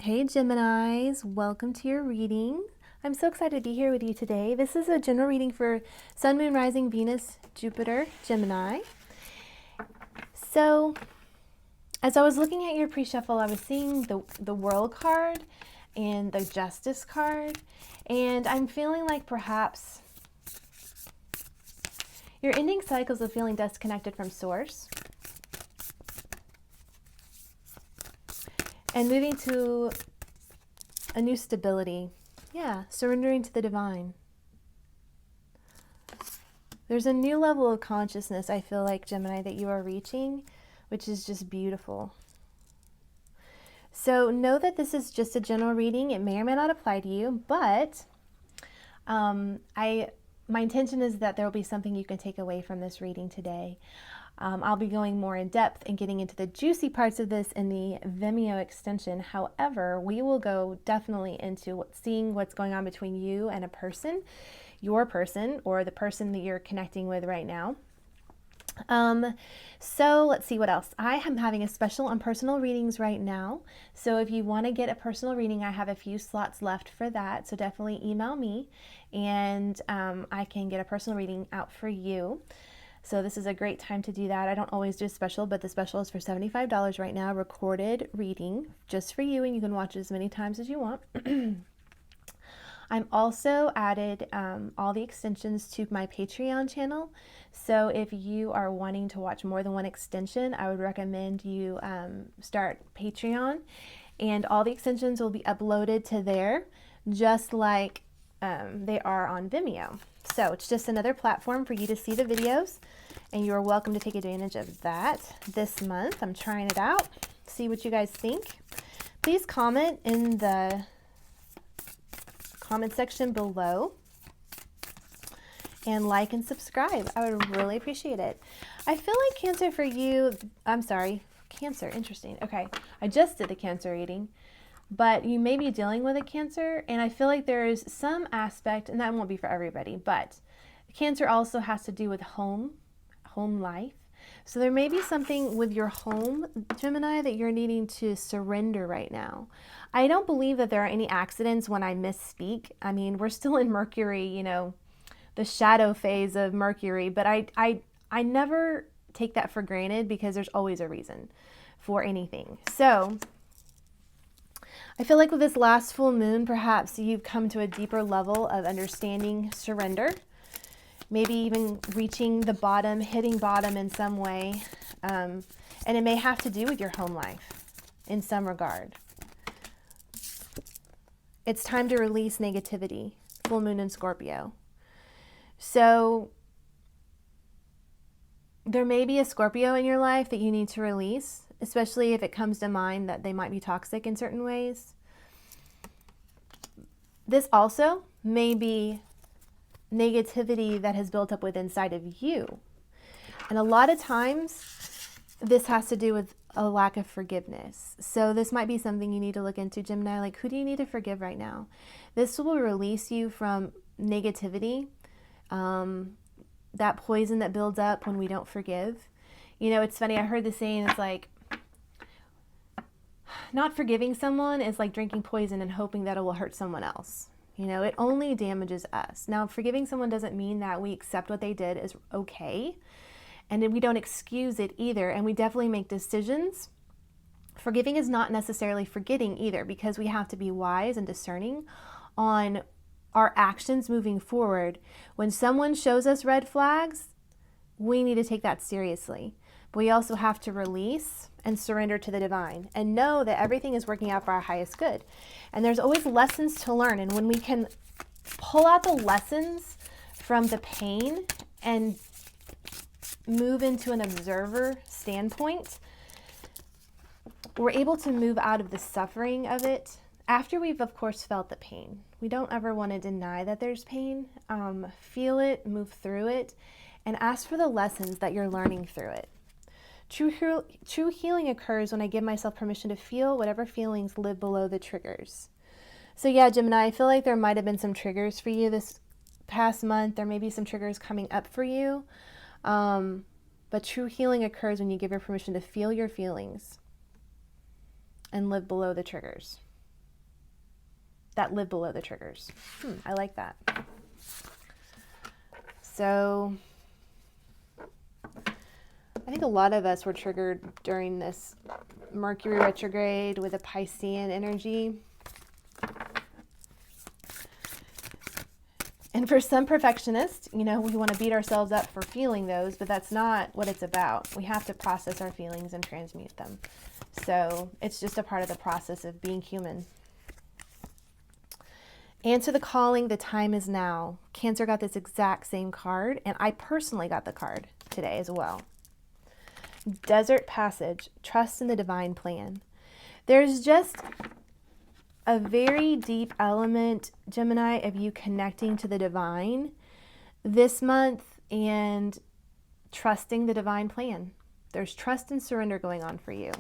Hey Geminis, welcome to your reading. I'm so excited to be here with you today. This is a general reading for Sun, Moon, Rising, Venus, Jupiter, Gemini. So, as I was looking at your pre-shuffle, I was seeing the World card and the Justice card, and I'm feeling like perhaps you're ending cycles of feeling disconnected from Source and moving to a new stability. Yeah, surrendering to the divine. There's a new level of consciousness, I feel like, Gemini, that you are reaching, which is just beautiful. So know that this is just a general reading. It may or may not apply to you, but my intention is that there will be something you can take away from this reading today. I'll be going more in depth and getting into the juicy parts of this in the Vimeo extension. However, we will go definitely into seeing what's going on between you and a person, your person, or the person that you're connecting with right now. So let's see what else. I am having a special on personal readings right now. So if you want to get a personal reading, I have a few slots left for that. So definitely email me and I can get a personal reading out for you. So this is a great time to do that. I don't always do a special, but the special is for $75 right now, recorded reading just for you, and you can watch it as many times as you want. I'm also added all the extensions to my Patreon channel. So if you are wanting to watch more than one extension, I would recommend you start Patreon, and all the extensions will be uploaded to there just like they are on Vimeo. So it's just another platform for you to see the videos, and you're welcome to take advantage of that this month. I'm trying it out, see what you guys think. Please comment in the comment section below and like and subscribe. I would really appreciate it. I feel like Cancer for you, I'm sorry, Cancer, interesting. Okay, I just did the Cancer reading, but you may be dealing with a Cancer, and I feel like there is some aspect, and that won't be for everybody, but Cancer also has to do with home life. So there may be something with your home, Gemini, that you're needing to surrender right now. I don't believe that there are any accidents when I misspeak. I mean, we're still in Mercury, you know, the shadow phase of Mercury, but I never take that for granted because there's always a reason for anything. So I feel like with this last full moon, perhaps you've come to a deeper level of understanding surrender, maybe even reaching the bottom, hitting bottom in some way. And it may have to do with your home life in some regard. It's time to release negativity, full moon in Scorpio. So there may be a Scorpio in your life that you need to release, especially if it comes to mind that they might be toxic in certain ways. This also may be negativity that has built up within inside of you. And a lot of times this has to do with a lack of forgiveness. So this might be something you need to look into, Gemini. Like, who do you need to forgive right now? This will release you from negativity, that poison that builds up when we don't forgive. You know, it's funny, I heard the saying, it's like, not forgiving someone is like drinking poison and hoping that it will hurt someone else. You know, it only damages us. Now, forgiving someone doesn't mean that we accept what they did is okay, and we don't excuse it either, and we definitely make decisions. Forgiving is not necessarily forgetting either, because we have to be wise and discerning on our actions moving forward. When someone shows us red flags, we need to take that seriously. But we also have to release and surrender to the divine and know that everything is working out for our highest good. And there's always lessons to learn. And when we can pull out the lessons from the pain and move into an observer standpoint, we're able to move out of the suffering of it after we've, of course, felt the pain. We don't ever want to deny that there's pain. Feel it, move through it, and ask for the lessons that you're learning through it. True healing occurs when I give myself permission to feel whatever feelings live below the triggers. So yeah, Gemini, I feel like there might have been some triggers for you this past month. There may be some triggers coming up for you. But true healing occurs when you give your permission to feel your feelings and live below the triggers. that live below the triggers. I like that. So I think a lot of us were triggered during this Mercury retrograde with a Piscean energy. And for some perfectionists, you know, we want to beat ourselves up for feeling those, but that's not what it's about. We have to process our feelings and transmute them. So it's just a part of the process of being human. Answer the calling, the time is now. Cancer got this exact same card, and I personally got the card today as well. Desert passage, trust in the divine plan. There's just a very deep element, Gemini, of you connecting to the divine this month and trusting the divine plan. There's trust and surrender going on for you.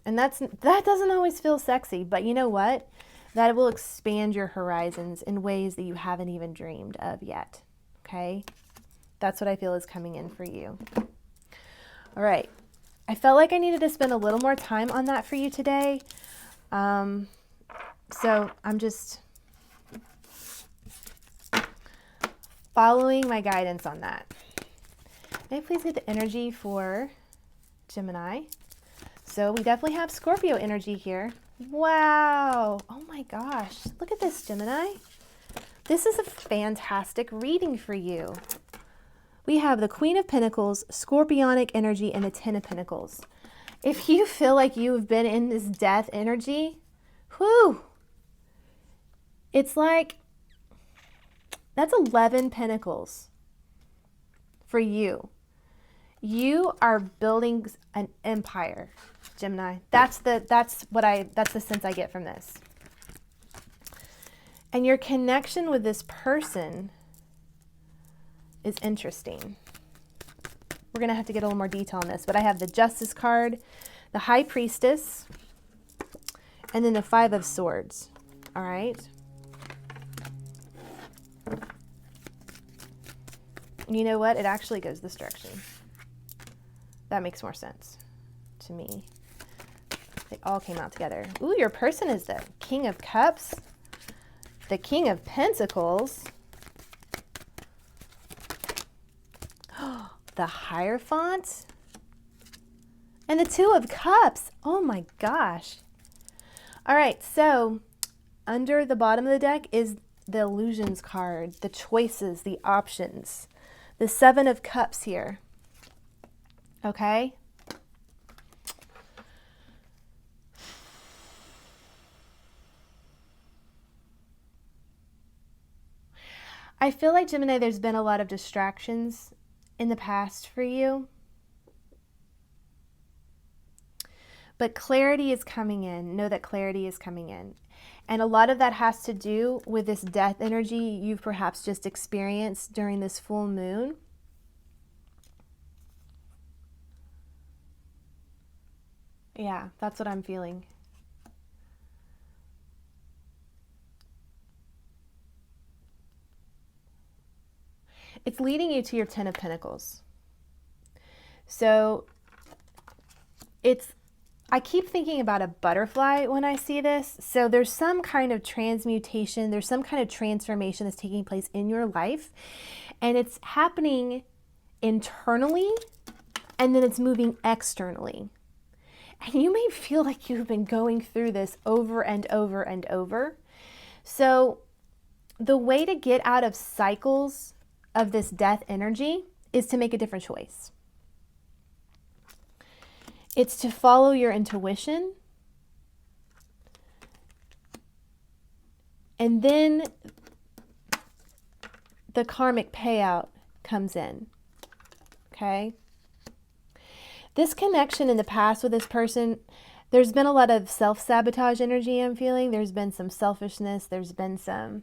And that doesn't always feel sexy, but you know what? That will expand your horizons in ways that you haven't even dreamed of yet. Okay? That's what I feel is coming in for you. All right. I felt like I needed to spend a little more time on that for you today. So I'm just following my guidance on that. May I please get the energy for Gemini? So we definitely have Scorpio energy here. Wow. Oh my gosh. Look at this, Gemini. This is a fantastic reading for you. We have the Queen of Pentacles, Scorpionic energy, and the Ten of Pentacles. If you feel like you've been in this death energy, whew, it's like, that's 11 pentacles for you. You are building an empire, Gemini. That's the sense I get from this. And your connection with this person is interesting. We're going to have to get a little more detail on this, but I have the Justice card, the High Priestess, and then the Five of Swords. All right. And you know what? It actually goes this direction. That makes more sense to me. They all came out together. Ooh, your person is the King of Cups, the King of Pentacles, the Hierophant, and the Two of Cups. Oh my gosh. All right, so under the bottom of the deck is the Illusions card, the choices, the options, the Seven of Cups here. Okay? I feel like, Gemini, there's been a lot of distractions in the past for you. But clarity is coming in. Know that clarity is coming in. And a lot of that has to do with this death energy you've perhaps just experienced during this full moon. Yeah, that's what I'm feeling. It's leading you to your Ten of Pentacles. So I keep thinking about a butterfly when I see this. So there's some kind of transmutation, there's some kind of transformation that's taking place in your life, and it's happening internally, and then it's moving externally. And you may feel like you've been going through this over and over and over. So the way to get out of cycles of this death energy is to make a different choice. It's to follow your intuition, and then the karmic payout comes in. Okay? This connection in the past with this person, there's been a lot of self-sabotage energy I'm feeling. There's been some selfishness. There's been some...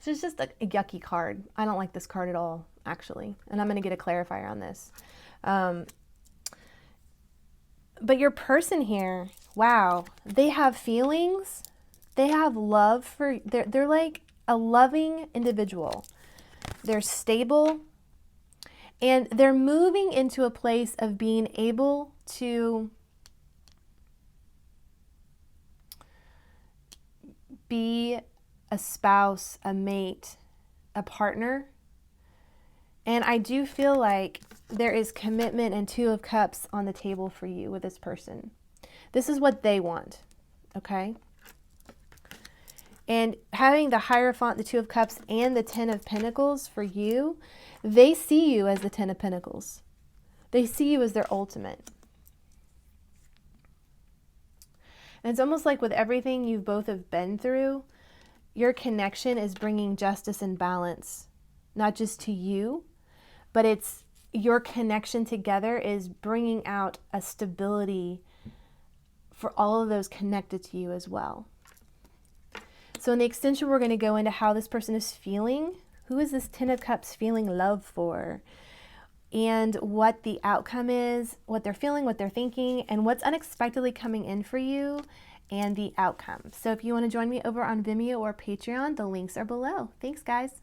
This is just a yucky card. I don't like this card at all, actually. And I'm going to get a clarifier on this. But your person here, wow, they have feelings. They have love for... They're like a loving individual. They're stable. And they're moving into a place of being able to be a spouse, a mate, a partner. And I do feel like there is commitment and Two of Cups on the table for you with this person. This is what they want, okay? And having the Hierophant, the Two of Cups, and the Ten of Pentacles for you, they see you as the Ten of Pentacles. They see you as their ultimate. And it's almost like with everything you both have been through, your connection is bringing justice and balance, not just to you, but it's your connection together is bringing out a stability for all of those connected to you as well. So in the extension, we're going to go into how this person is feeling. Who is this Ten of Cups feeling love for? And what the outcome is, what they're feeling, what they're thinking, and what's unexpectedly coming in for you, and the outcome. So if you want to join me over on Vimeo or Patreon, the links are below. Thanks, guys.